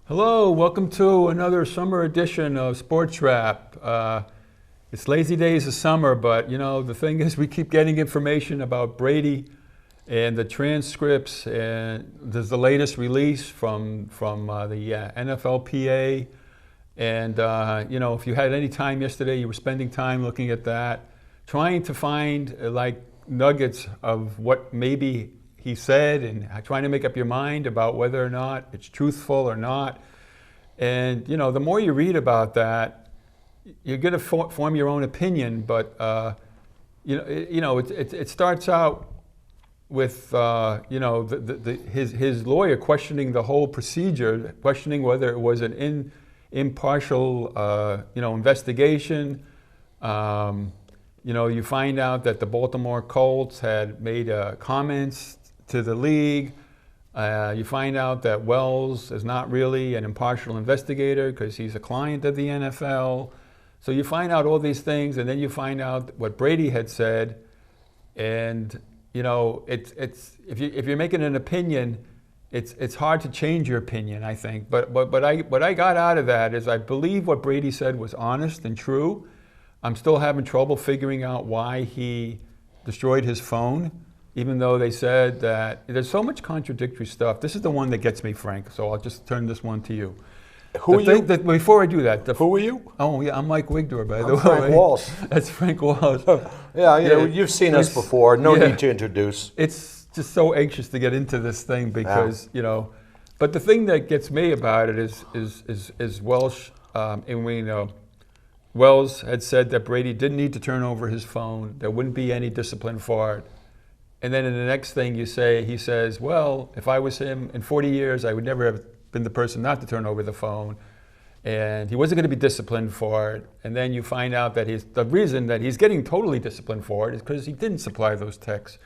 Hello, welcome to another summer edition of Sports Wrap. It's lazy days of summer, but the thing is we keep getting information about Brady and the transcripts, and there's the latest release from the NFLPA. And if you had any time yesterday, you were spending time looking at that, trying to find nuggets of what maybe he said and trying to make up your mind about whether or not it's truthful or not. And, the more you read about that, you're going to form your own opinion. But, it starts out with, his lawyer questioning the whole procedure, questioning whether it was an impartial, investigation. You find out that the Baltimore Colts had made comments to the league. You find out that Wells is not really an impartial investigator because he's a client of the NFL. So you find out all these things, and then you find out what Brady had said. And it's if you're making an opinion, it's hard to change your opinion, I think. But what I got out of that is I believe what Brady said was honest and true. I'm still having trouble figuring out why he destroyed his phone, even though they said that there's so much contradictory stuff. This is the one that gets me, Frank, so I'll just turn this one to you. Who are you? Before I do that. Who are you? Oh, yeah, I'm Mike Wigdor, by the way. Frank Walsh. That's Frank Walsh. Yeah, you've seen us before. No need to introduce. It's just so anxious to get into this thing because, but the thing that gets me about it is Welsh, and we know Wells had said that Brady didn't need to turn over his phone. There wouldn't be any discipline for it. And then in the next thing he says, well, if I was him in 40 years, I would never have been the person not to turn over the phone. And he wasn't going to be disciplined for it. And then you find out that the reason that he's getting totally disciplined for it is because he didn't supply those texts.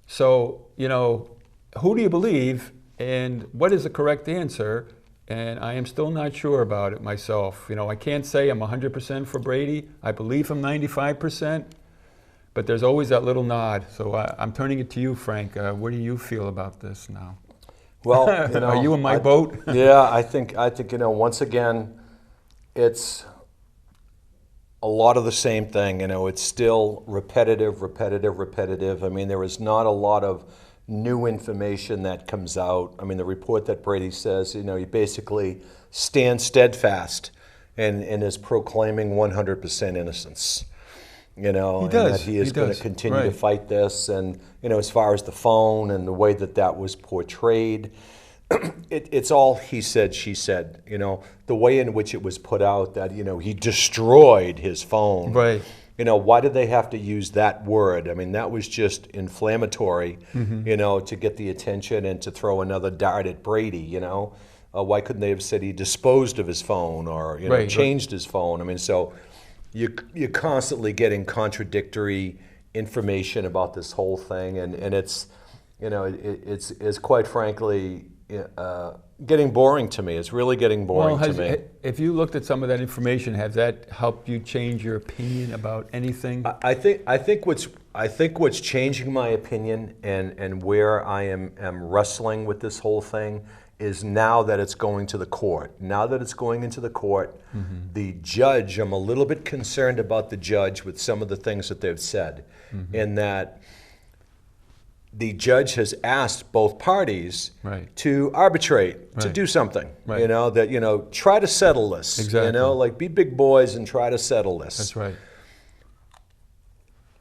So, who do you believe and what is the correct answer? And I am still not sure about it myself. I can't say I'm 100% for Brady. I believe him 95%. But there's always that little nod. So I'm turning it to you, Frank. What do you feel about this now? Well, are you in my boat? Yeah, I think once again, it's a lot of the same thing. It's still repetitive. I mean, there is not a lot of new information that comes out. I mean, the report that Brady says, he basically stands steadfast and is proclaiming 100% innocence. And that he is going to continue to fight this. And, as far as the phone and the way that was portrayed, it's all he said, she said. The way in which it was put out that, he destroyed his phone. Right. Why did they have to use that word? I mean, that was just inflammatory, to get the attention and to throw another dart at Brady, Why couldn't they have said he disposed of his phone or, changed his phone? I mean, so you're constantly getting contradictory information about this whole thing, and it's, it's quite frankly getting boring to me. It's really getting boring to me. If you looked at some of that information, has that helped you change your opinion about anything? I think what's changing my opinion and where I am wrestling with this whole thing is now that it's going to the court. Now that it's going into the court, the judge, I'm a little bit concerned about the judge with some of the things that they've said, in that the judge has asked both parties to arbitrate, to do something, try to settle this, exactly. Be big boys and try to settle this. That's right.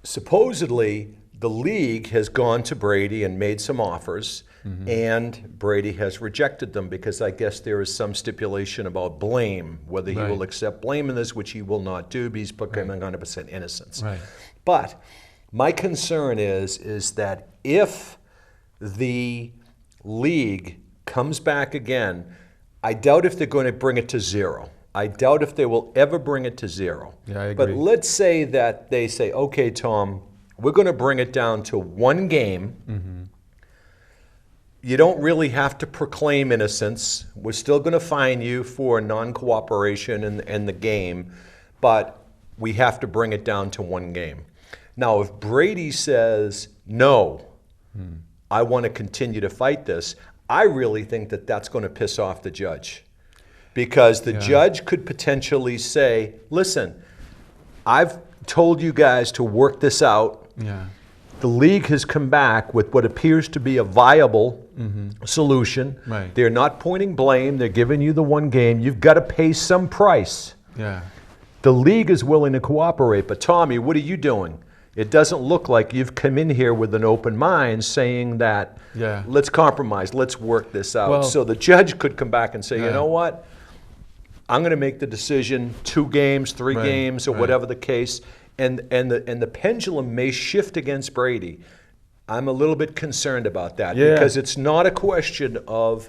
Supposedly, the league has gone to Brady and made some offers, and Brady has rejected them because I guess there is some stipulation about blame, whether he will accept blame in this, which he will not do, but he's proclaiming 100% innocence. Right. But my concern is that if the league comes back again, I doubt if they're going to bring it to zero. I doubt if they will ever bring it to zero. Yeah, I agree. But let's say that they say, okay, Tom, we're going to bring it down to one game. You don't really have to proclaim innocence. We're still going to fine you for non-cooperation in the game, but we have to bring it down to one game. Now, if Brady says, no, I want to continue to fight this, I really think that that's going to piss off the judge. because the judge could potentially say, listen, I've told you guys to work this out. Yeah. The league has come back with what appears to be a viable solution. Right. They're not pointing blame. They're giving you the one game. You've got to pay some price. Yeah. The league is willing to cooperate. But Tommy, what are you doing? It doesn't look like you've come in here with an open mind saying that, let's compromise, let's work this out. Well, so the judge could come back and say, you know what? I'm going to make the decision, 2 games, 3 games, or whatever the case, and the pendulum may shift against Brady. I'm a little bit concerned about that because it's not a question of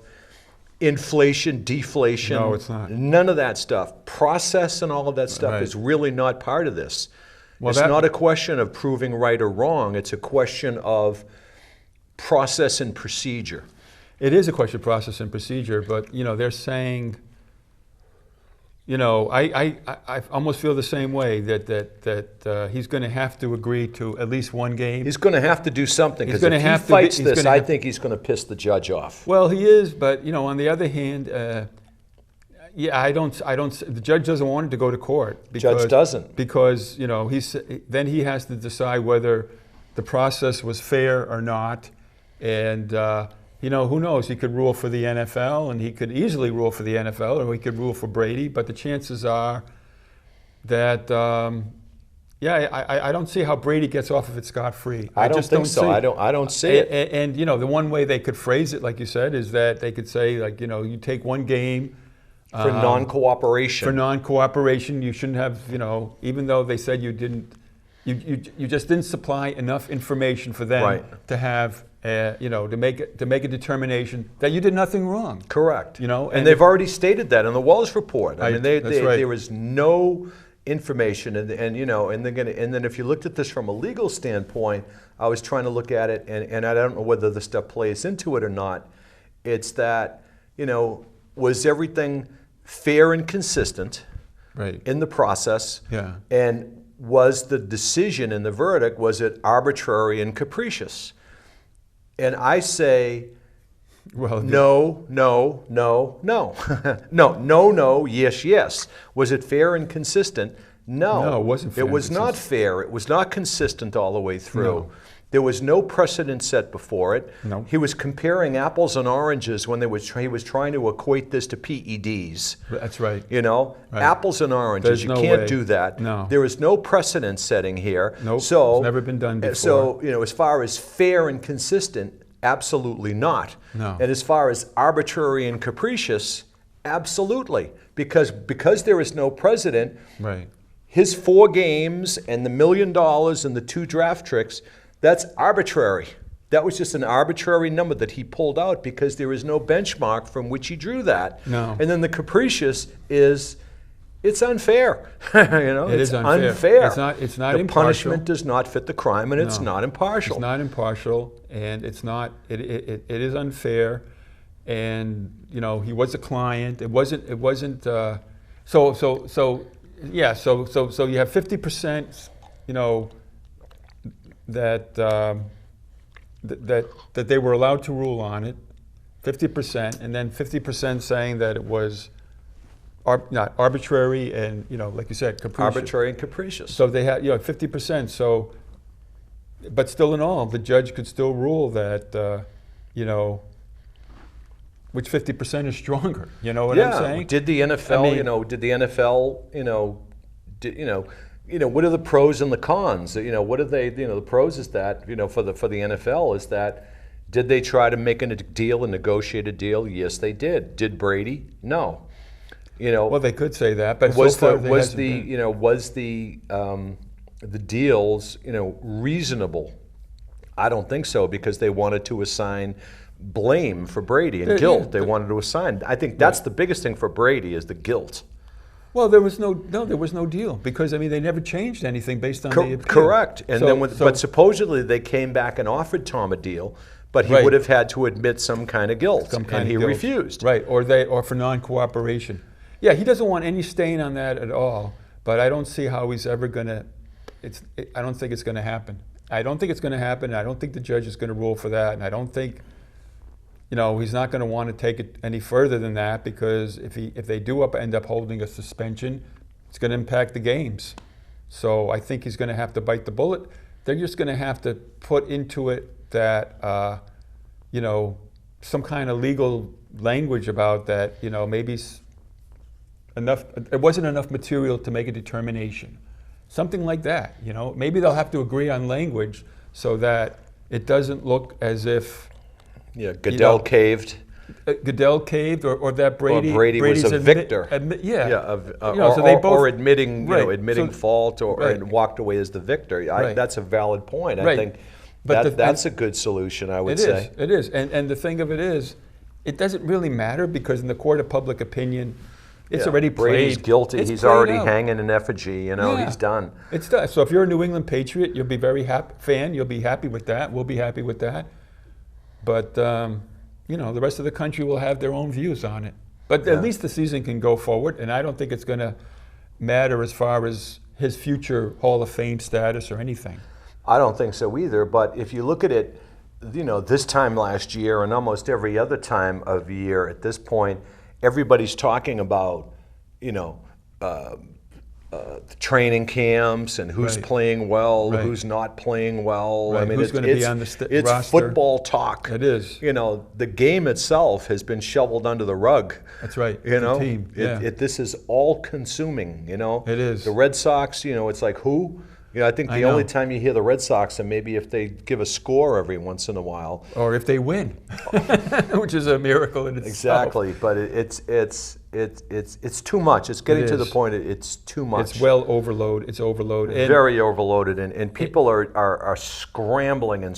inflation, deflation. No, it's not. None of that stuff. Process and all of that stuff is really not part of this. Well, it's not a question of proving right or wrong. It's a question of process and procedure. It is a question of process and procedure, but they're saying, I almost feel the same way that he's going to have to agree to at least one game. He's going to have to do something because if he fights this, I think he's going to piss the judge off. Well, he is, but on the other hand, I don't. The judge doesn't want him to go to court. Judge doesn't because then he has to decide whether the process was fair or not, and who knows? He could rule for the NFL, and he could easily rule for the NFL, or he could rule for Brady. But the chances are that I don't see how Brady gets off of it scot-free. I just don't think so. I don't see it. And the one way they could phrase it, like you said, is that they could say you take one game. For non-cooperation. For non-cooperation, you shouldn't have, even though they said you didn't, you just didn't supply enough information for them to have, to make a determination that you did nothing wrong. Correct. And they've already stated that in the Walsh report. I mean, there was no information, and then if you looked at this from a legal standpoint, I was trying to look at it, and I don't know whether the stuff plays into it or not. It's that, was everything fair and consistent in the process? Yeah. And was the decision in the verdict, was it arbitrary and capricious? And I say, no, yes. Was it fair and consistent? No, it wasn't fair. It was not fair. It was not consistent all the way through. No. There was no precedent set before it. No. He was comparing apples and oranges when he was trying to equate this to PEDs. That's right. Apples and oranges. You can't do that. No. There is no precedent setting here. Nope. So, it's never been done before. So, as far as fair and consistent, absolutely not. No. And as far as arbitrary and capricious, absolutely. Because there is no precedent, his 4 games and the $1 million and the 2 draft tricks, that's arbitrary. That was just an arbitrary number that he pulled out because there is no benchmark from which he drew that. No. And then the capricious is, it's unfair. It is unfair. It's not the impartial. Punishment does not fit the crime, and it's not impartial. It's not impartial, and it's not. It is unfair, and he was a client. It wasn't. So you have 50%. That they were allowed to rule on it, 50%, and then 50% saying that it was not arbitrary and like you said, capricious. Arbitrary and capricious. So they had 50%. So, but still in all, the judge could still rule that which 50% is stronger. You know what I'm saying? Did the NFL? What are the pros and the cons? What are they? The pros is that for the NFL is that did they try to make a deal, a negotiated deal? Yes, they did. Did Brady? No. Well, they could say that, but was so far the deals reasonable? I don't think so because they wanted to assign blame for Brady and guilt. They wanted to assign. I think that's the biggest thing for Brady is the guilt. Well, there was no deal because they never changed anything based on the appeal. Correct, and but supposedly they came back and offered Tom a deal, but he would have had to admit some kind of guilt, and he refused. Right, or for non-cooperation. Yeah, he doesn't want any stain on that at all. But I don't see how he's ever gonna. I don't think it's going to happen. I don't think it's going to happen. I don't think the judge is going to rule for that, and I don't think he's not going to want to take it any further than that, because if they do end up holding a suspension, it's going to impact the games. So I think he's going to have to bite the bullet. They're just going to have to put into it that, some kind of legal language about that, maybe it wasn't enough material to make a determination. Something like that, Maybe they'll have to agree on language so that it doesn't look as if Goodell caved. Goodell caved, or that Brady was a victor. Or admitting, admitting fault, and walked away as the victor. That's a valid point. I think that's a good solution, I would say. It is. And the thing of it is, it doesn't really matter, because in the court of public opinion, it's already played. Brady's guilty. He's already hanging an effigy. He's done. It's done. So if you're a New England Patriot, you'll be very happy. You'll be happy with that. We'll be happy with that. But the rest of the country will have their own views on it. But at least the season can go forward, and I don't think it's going to matter as far as his future Hall of Fame status or anything. I don't think so either. But if you look at it, this time last year and almost every other time of year at this point, everybody's talking about, the training camps and who's playing well, who's not playing well. Right. I mean, who's going to be on the roster? It's football talk. It is. The game itself has been shoveled under the rug. That's right. The team. This is all consuming. It is. The Red Sox. It's like who. I think the only time you hear the Red Sox, and maybe if they give a score every once in a while, or if they win, which is a miracle in itself. Exactly, but it's too much. It's getting to the point. It's too much. It's overloaded. It's overloaded. Very overloaded, and people are scrambling,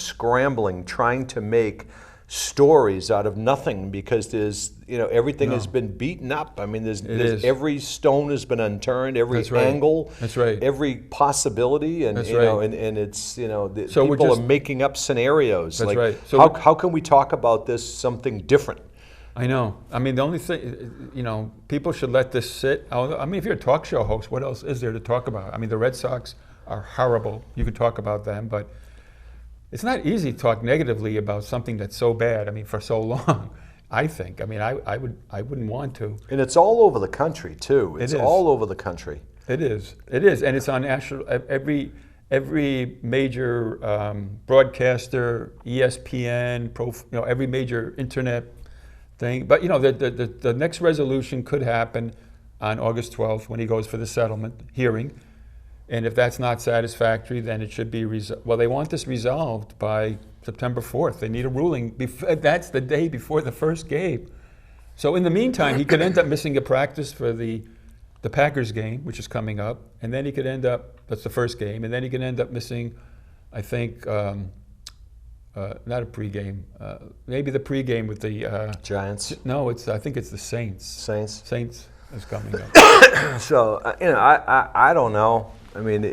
trying to make stories out of nothing, because there's everything has been beaten up. I mean, there's every stone has been unturned, every angle, every possibility, and and it's people are making up scenarios. That's right. So how can we talk about this something different? I know. I mean, the only thing, people should let this sit. I mean, if you're a talk show host, what else is there to talk about? I mean, the Red Sox are horrible. You could talk about them, but it's not easy to talk negatively about something that's so bad. I mean, for so long, I think. I mean, I wouldn't want to. And it's all over the country too. It's all over the country. It is, and it's on national. Every major broadcaster, ESPN, every major internet thing. But the next resolution could happen on August 12th when he goes for the settlement hearing. And if that's not satisfactory, then it should be resolved. Well, they want this resolved by September 4th. They need a ruling. That's the day before the first game. So in the meantime, he could end up missing a practice for the Packers game, which is coming up. And then he could end up, that's the first game, and then he could end up missing, I think, not a pregame, maybe the pregame with the Giants. No, I think it's the Saints. Saints is coming up. So I don't know. I mean,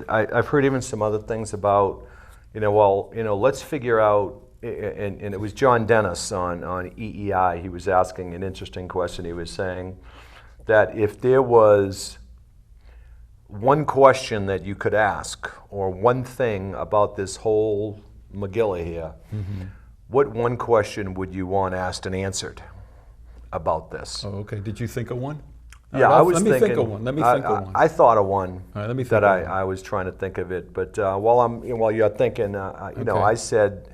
I've heard even some other things about, let's figure out, and it was John Dennis on EEI. He was asking an interesting question. He was saying that if there was one question that you could ask, or one thing about this whole Megillah here, what one question would you want asked and answered about this? Oh, okay. Did you think of one? Yeah, I was thinking. Let me think of one. I thought of one. All right, let me think that of one. I was trying to think of it, but while you're thinking, I said,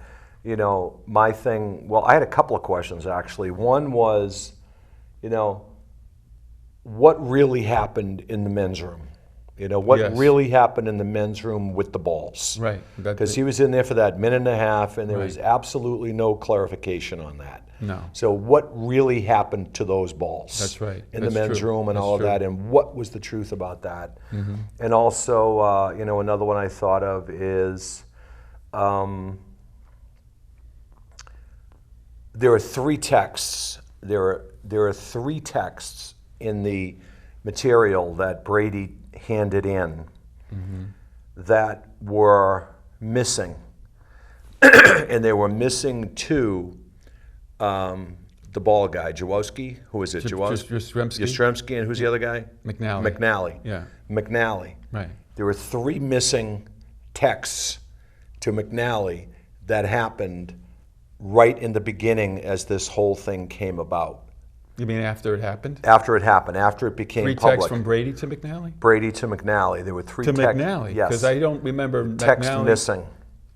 my thing. Well, I had a couple of questions actually. One was, what really happened in the men's room? What really happened in the men's room with the balls? Right. Because he was in there for that minute and a half, and there was absolutely no clarification on that. No. So what really happened to those balls? That's right. In the men's room and all of that, and what was the truth about that? Mm-hmm. And also, another one I thought of is there are three texts. There are three texts in the material that Brady handed in that were missing, and they were missing two. The ball guy, Jaworski. Who is it? Yastrzemski, and who's the other guy? McNally. Yeah. McNally. Right. There were three missing texts to McNally that happened right in the beginning as this whole thing came about. You mean after it happened? After it happened, after it became Three public. texts from Brady to McNally? Brady to McNally. There were 3 To texts. McNally? Yes. Because I don't remember Text McNally. missing.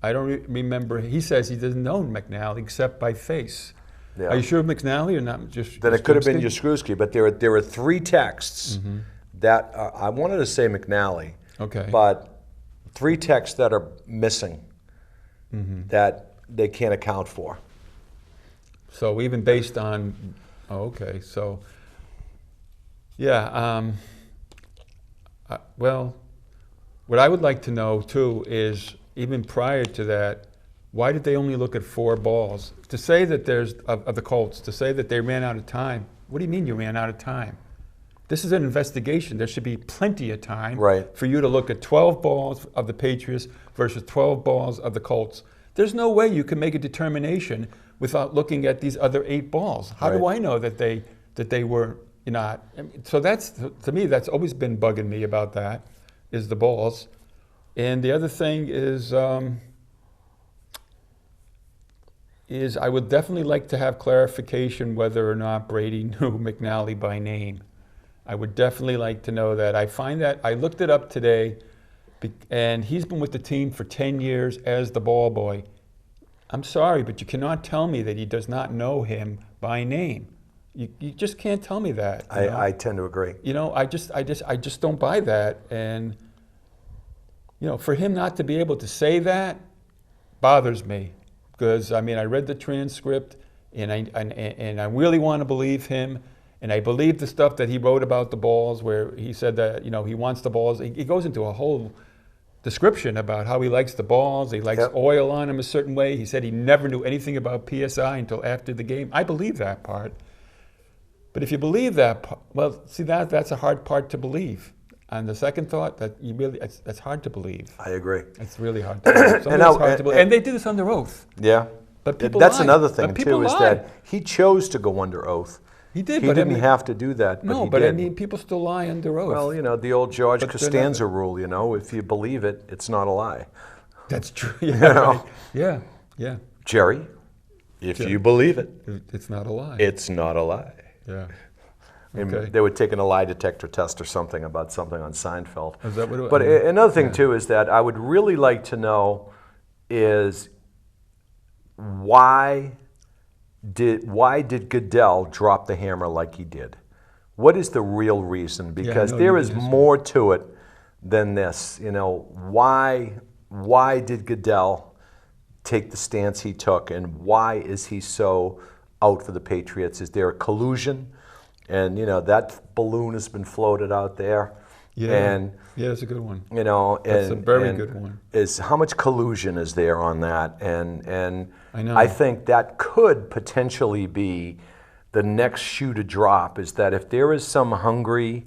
I don't remember. He says he doesn't know McNally except by face. Yeah. Are you sure McNally or not? Just Then it could have been Yastrzemski? Yastrzemski, but there were 3 texts that I wanted to say McNally, Okay. but 3 texts that are missing that they can't account for. So even based on, okay, so, yeah, well, what I would like to know too is, even prior to that, why did they only look at 4 balls? To say that there's, of the Colts, to say that they ran out of time, what do you mean you ran out of time? This is an investigation. There should be plenty of time for you to look at 12 balls of the Patriots versus 12 balls of the Colts. There's no way you can make a determination without looking at these other 8 balls. How do I know that they were not? I mean, so that's, to me, that's always been bugging me about that, is the balls. And the other thing is I would definitely like to have clarification whether or not Brady knew McNally by name. I would definitely like to know that. I find that, I looked it up today, and he's been with the team for 10 years as the ball boy. I'm sorry, but you cannot tell me that he does not know him by name. You just can't tell me that. I tend to agree. You know, I just don't buy that. And, you know, for him not to be able to say that bothers me. Because, I mean, I read the transcript, and I really want to believe him. And I believe the stuff that he wrote about the balls, where he said that, you know, he wants the balls. He goes into a whole description about how he likes the balls. He likes oil on them a certain way. He said he never knew anything about PSI until after the game. I believe that part. But if you believe that part, well, see, that's a hard part to believe. And the second thought, that you really, that's hard to believe. I agree. It's really hard to believe. And they did this under oath. Yeah. But people That's lie. another thing, But too, is lie. that he chose to go under oath. He did, He but didn't I mean, have to do that, but no, he but did. I mean, people still lie under oath. Well, you know, the old George But they're Costanza not- rule, you know, if you believe it, it's not a lie. That's true. Yeah, You know? right. Yeah, yeah. Jerry, if you believe it, It's not a lie. it's not a lie. Yeah. And Okay. they were taking a lie detector test or something about something on Seinfeld. Is that what it was? But another thing, too, is that I would really like to know is why did Goodell drop the hammer like he did? What is the real reason? Because there is more to it than this. You know, why did Goodell take the stance he took, and why is he so out for the Patriots? Is there a collusion? And, you know, that balloon has been floated out there. Yeah, And, yeah, that's a good one. you know, That's a very good one. Is how much collusion is there on that? And I know. I think that could potentially be the next shoe to drop, is that if there is some hungry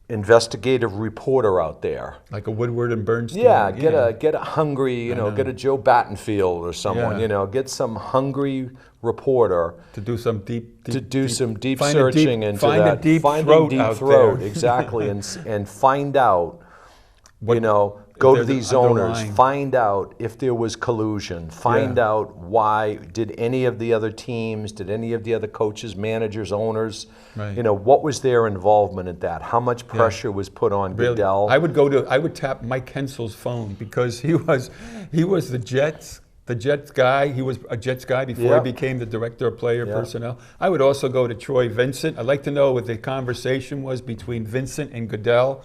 investigative reporter out there, Like a Woodward and Bernstein. get a hungry, you know, get a Joe Battenfield or someone, Yeah. you know, get some hungry reporter To do some deep searching find into find that, a deep find throat a deep out throat, there. exactly, and find out, you know, if go to there's an these owners, underlying- find out if there was collusion, find out why, did any of the other teams, did any of the other coaches, managers, owners, you know, what was their involvement in that? How much pressure was put on Goodell? I would tap Mike Hensel's phone, because he was the Jets guy. He was a Jets guy before he became the director of player personnel. I would also go to Troy Vincent. I'd like to know what the conversation was between Vincent and Goodell.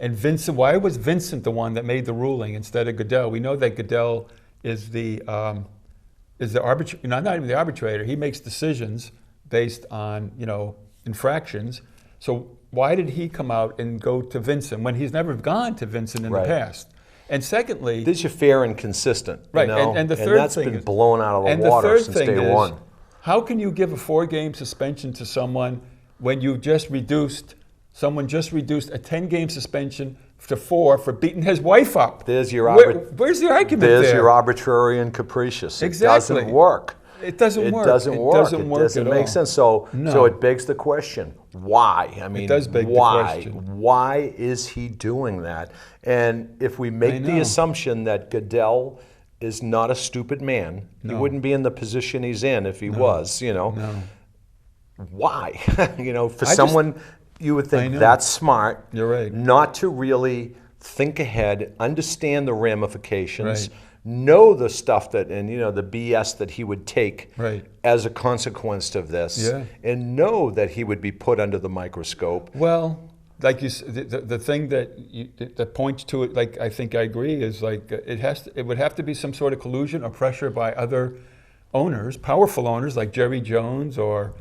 And Vincent, why was Vincent the one that made the ruling instead of Goodell? We know that Goodell is the arbitrator, not even the arbitrator. He makes decisions based on, you know, infractions. So why did he come out and go to Vincent when he's never gone to Vincent in the past? And secondly, this is fair and consistent, you right? know? And the third that's thing been is, blown out of the and water the third since thing day is, one. how can you give a 4-game suspension to someone when you just reduced? Someone just reduced a 10-game suspension to 4 for beating his wife up. There's your where's the argument There's there? your arbitrary and capricious. Exactly. It doesn't work. It doesn't work. It doesn't work. Doesn't work It doesn't at make all. sense. So No. it begs the question, why? I mean, does beg the why? question. Why is he doing that? And if we make the know. assumption that Goodell is not a stupid man. No. He wouldn't be in the position he's in if he was, you know. No. Why? You know, for someone you would think that's smart. You're right. Not to really think ahead, understand the ramifications, Right. know the stuff that, and you know, the BS that he would take Right. as a consequence of this, Yeah. and know that he would be put under the microscope. Well, like you, the thing that points to it, like I think I agree, is like it would have to be some sort of collusion or pressure by other owners, powerful owners like Jerry Jones or,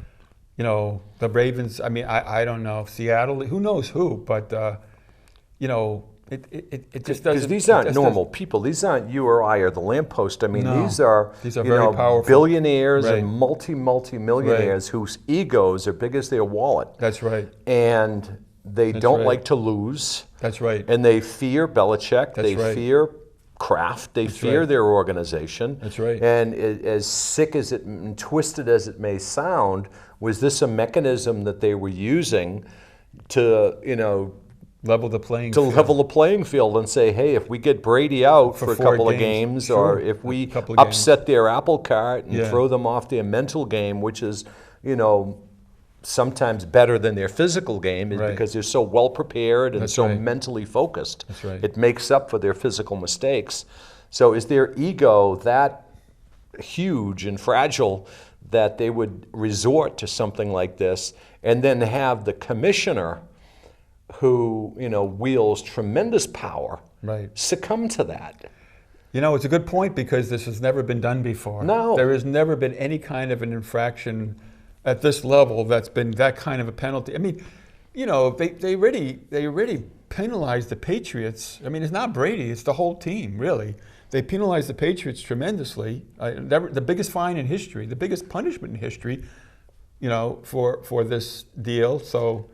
you know, the Ravens. I mean, I don't know, Seattle, who knows who, but you know, it just doesn't. Because these aren't normal people. These aren't you or I or the lamppost. I mean, No. these are These are you very know, powerful. billionaires Right. and multi-millionaires whose egos are big as their wallet. That's right. And they don't right. like to lose. That's right. And they fear Belichick. That's They right. fear Kraft. They fear right. their organization. That's right. And as sick as it and twisted as it may sound, was this a mechanism that they were using to, you know, Level the playing to field. level the playing field and say, hey, if we get Brady out for a 4 couple of games, games, or sure. if we A couple of upset their apple cart and Yeah. throw them off their mental game, which is, you know, sometimes better than their physical game, is Right. because they're so well prepared and That's so right. mentally focused. That's right. It makes up for their physical mistakes. So is their ego that huge and fragile that they would resort to something like this and then have the commissioner, who, you know, wields tremendous power, Right. succumb to that? You know, it's a good point because this has never been done before. No. There has never been any kind of an infraction at this level that's been that kind of a penalty. I mean, you know, they already penalized the Patriots. I mean, it's not Brady, it's the whole team, really. They penalized the Patriots tremendously. The biggest fine in history, the biggest punishment in history, you know, for this deal. So,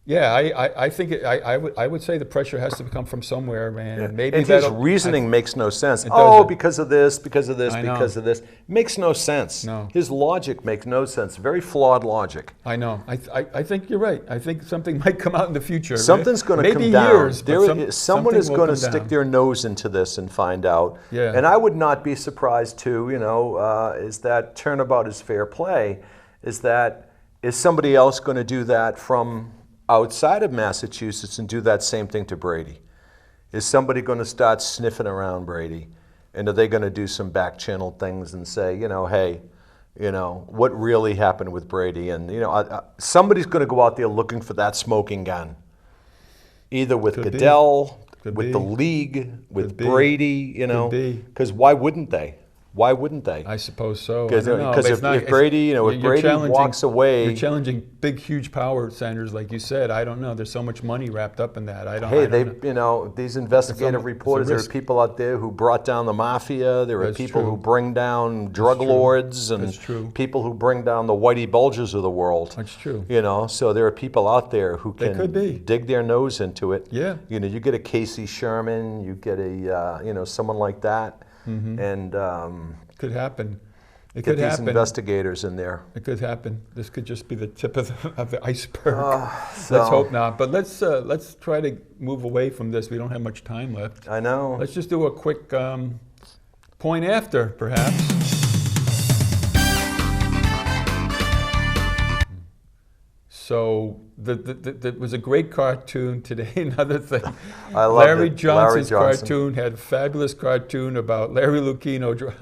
yeah, I think I would say the pressure has to come from somewhere, man. Yeah. Maybe And his that'll- reasoning makes no sense. Oh, doesn't. because of this, because of this, I know. because of this. Makes no sense. No. His logic makes no sense. Very flawed logic. I know. I think you're right. I think something might come out in the future. Something's going to Maybe come down. years, but Someone something is will going to come stick down. their nose into this and find out. Yeah. And I would not be surprised too, you know, is that turnabout is fair play, is somebody else going to do that from outside of Massachusetts and do that same thing to Brady? Is somebody going to start sniffing around Brady? And are they going to do some back channel things and say, you know, hey, you know, what really happened with Brady? And, you know, somebody's going to go out there looking for that smoking gun, either with Could be. Goodell, Could with be. the league, with Could be. Brady, you know, be. because why wouldn't they? Why wouldn't they? I suppose so. Because I don't know, but it's if Brady, you know, if you're Brady challenging- walks away, you're challenging big, huge power centers, like you said. I don't know. There's so much money wrapped up in that. I don't. hey, I don't know. you know, these investigative It's a reporters. There are risk. people out there who brought down the mafia. There are That's people true. who bring down drug true. lords, and That's true. people who bring down the Whitey Bulgers of the world. That's true. You know, so there are people out there who They can could be. dig their nose into it. Yeah. You know, you get a Casey Sherman, you get a you know, someone like that, and Could happen. It get could these happen. investigators in there. It could happen. This could just be the tip of the iceberg. So- Let's hope not. But let's try to move away from this. We don't have much time left. I know. Let's just do a quick point after, perhaps. So there was a great cartoon today. Another thing, I loved Larry it. Johnson's Larry Johnson. cartoon had a fabulous cartoon about Larry Lucchino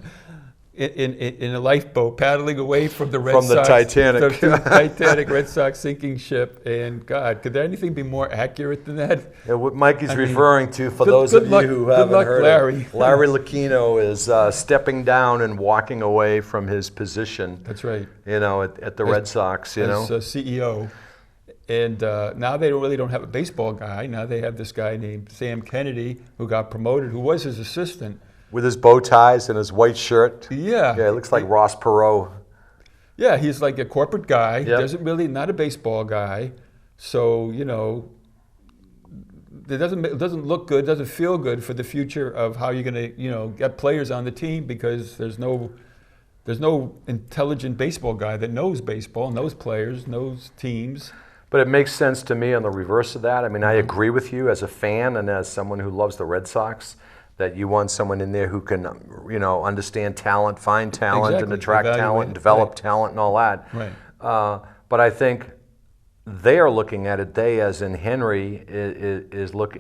in a lifeboat paddling away from the Red From the Sox, Titanic. the Titanic Red Sox sinking ship. And God, could there anything be more accurate than that? Yeah, what Mike is I mean, referring to, for good- those good of luck- you who good haven't luck, heard Larry. it, Larry Lucchino is stepping down and walking away from his position, That's right. you know, at the Red Sox, you know. As CEO. And now they really don't have a baseball guy. Now they have this guy named Sam Kennedy who got promoted, who was his assistant. With his bow ties and his white shirt. Yeah. Yeah, it looks like Ross Perot. Yeah, he's like a corporate guy. Yep. He doesn't really, not a baseball guy. So, you know, it doesn't look good, doesn't feel good for the future of how you're going to, you know, get players on the team because there's no intelligent baseball guy that knows baseball, knows players, knows teams. But it makes sense to me on the reverse of that. I mean, I agree with you as a fan and as someone who loves the Red Sox that you want someone in there who can, understand talent, find talent, and Exactly. attract Evaluate talent, it. and develop Right. talent, and all that. Right. But I think they are looking at it. They, as in Henry,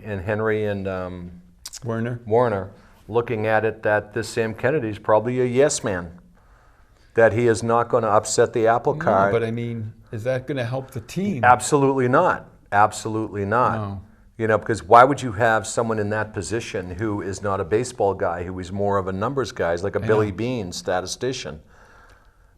Henry and Werner. looking at it that this Sam Kennedy is probably a yes man. That he is not going to upset the apple cart. No, but I mean, is that going to help the team? Absolutely not. Absolutely not. No. Because why would you have someone in that position who is not a baseball guy, who is more of a numbers guy, like a Billy Beane statistician?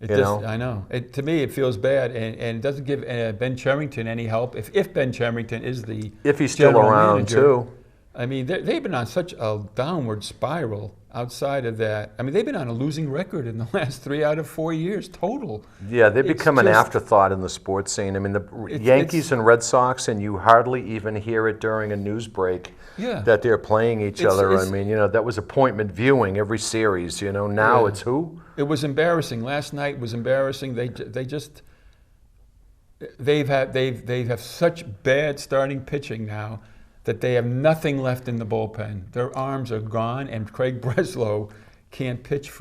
I know. To me, it feels bad, and it doesn't give Ben Cherington any help. If Ben Cherington is if he's still general around manager, too. I mean, they've been on such a downward spiral outside of that. I mean, they've been on a losing record in the last 3 out of 4 years total. Yeah, they become an afterthought in the sports scene. I mean, the Yankees and Red Sox, and you hardly even hear it during a news break that they're playing each other. I mean, that was appointment viewing every series. Now it's who? It was embarrassing. Last night was embarrassing. They have such bad starting pitching now that they have nothing left in the bullpen. Their arms are gone, and Craig Breslow can't pitch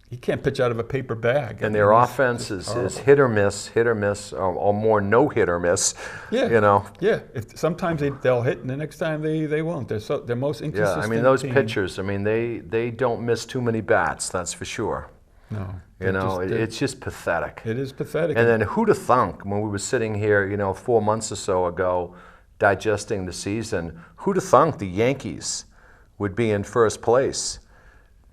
he can't pitch out of a paper bag. And their offense is hit or miss, or more no hit or miss. Yeah. Yeah. Sometimes they'll hit, and the next time they won't. They're most inconsistent. Yeah, I mean, those team. pitchers, I mean, they don't miss too many bats, that's for sure. No. It's just pathetic. It is pathetic. And then who'd have thunk when we were sitting here, 4 months or so ago, digesting the season, who'd have thunk the Yankees would be in first place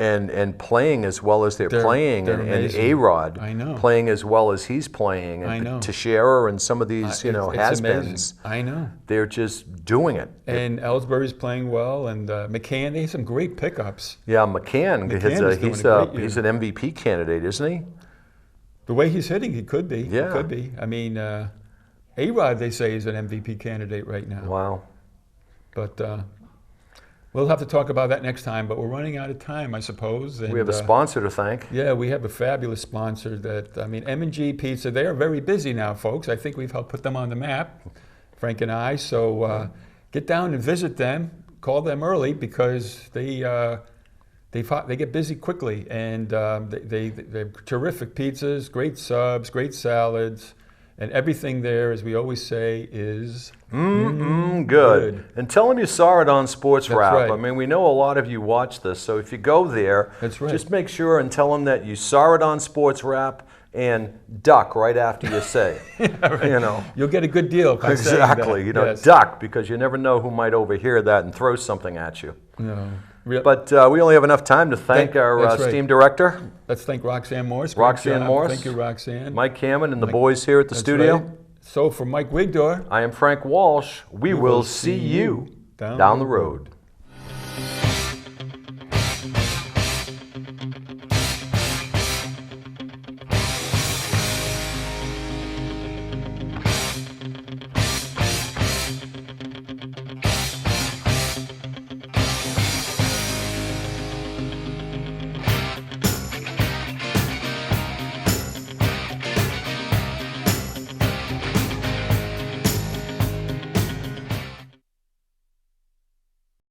and playing as well as they're playing, and A-Rod playing as well as he's playing, and Teixeira and some of these has-beens. I know. They're just doing it. And Ellsbury's playing well, and McCann, they have some great pickups. Yeah, McCann he's an MVP candidate, isn't he? The way he's hitting, he could be. Yeah. He could be. I mean, A-Rod, they say, is an MVP candidate right now. Wow. But we'll have to talk about that next time, but we're running out of time, I suppose. And, we have a sponsor to thank. Yeah, we have a fabulous sponsor M&G Pizza. They are very busy now, folks. I think we've helped put them on the map, Frank and I. So get down and visit them. Call them early because they get busy quickly. And they're terrific pizzas, great subs, great salads. And everything there, as we always say, is good. And tell them you saw it on Sports Wrap. Right. I mean, we know a lot of you watch this, so if you go there, just make sure and tell them that you saw it on Sports Wrap and duck right after you say it. You'll get a good deal by exactly. saying that. Duck, because you never know who might overhear that and throw something at you. No. But we only have enough time to thank our esteemed director. Let's thank Roxanne Morris. Roxanne Morris. Thank you, Roxanne. Mike Hammond and the boys here at the studio. Right. So for Mike Wigdor, I am Frank Walsh. We will see you down the road.